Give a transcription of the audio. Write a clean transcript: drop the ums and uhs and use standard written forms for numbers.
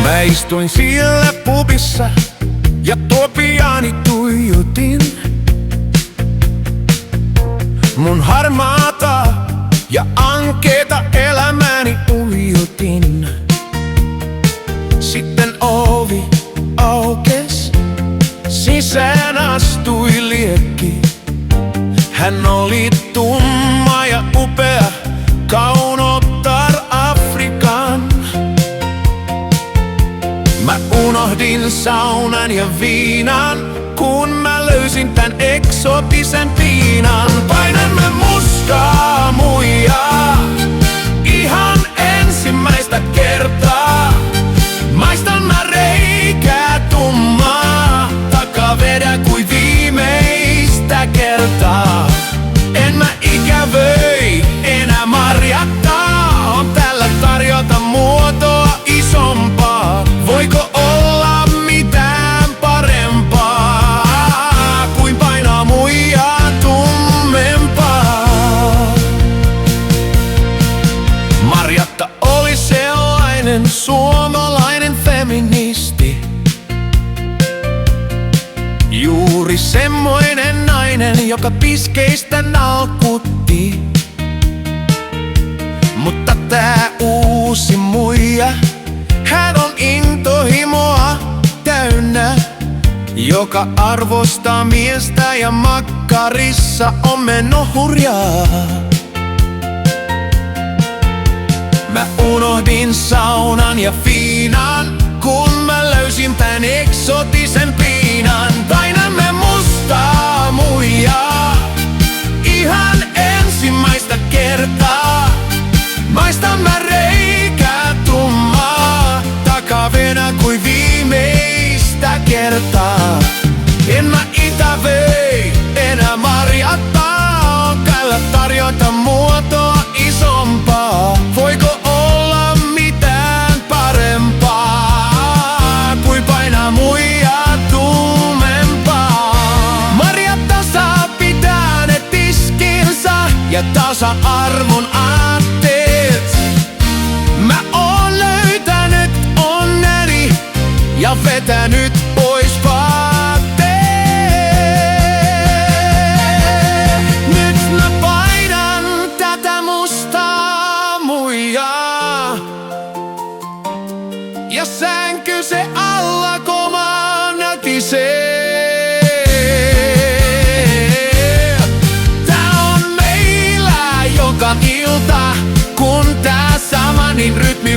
Mä istuin siellä pubissa ja tuo piani tuijotin. Mun harmaata ja ankeeta elämäni uijotin. Sitten ovi aukes, sisään astui liekki. Hän oli tumma ja upea, kaunottar Afrikan. Mä unohdin saunan ja viinan, kun mä löysin tän eksotisen piinan. Painan mä mustaa muijaa, ihan ensimmäistä kertaa. Maistan mä reikää tummaa, takavedä kuin viimeistä kertaa. En mä ikävöi enää marjattaa, on tällä tarjota muotoa isompaa. Voiko olla mitään parempaa kuin painaa muijaa tummempaa? Marjatta oli sellainen suomalainen feministi, juuri semmoinen nainen, joka piskeistä nalkutti. Mutta tää uusi muija, hän on intohimoa täynnä, joka arvostaa miestä ja makkarissa on meno hurjaa. Mä unohdin saunan ja fiinan, kun mä löysin tän eksotisen piinan. Painan mä mustaa muijaa, ihan ensimmäistä kertaa. Maistan mä reikää tummaa, takavenä kuin viimeistä kertaa. En mä itävöi enää marjattaa, on täällä tarjota muotoa isompaa. Voiko olla mitään parempaa kuin painaa muijaa tummempaa? Marjatta saa pitää ne tiskinsä ja tasa-arvon aatteet. Mä oon löytänyt onneni ja vetänyt pois vaatteet. Nyt mä painan tätä mustaa muijaa ja sänky se alla koma nätisee. Tää on meillä joka ilta, kun tää sama niin rytmi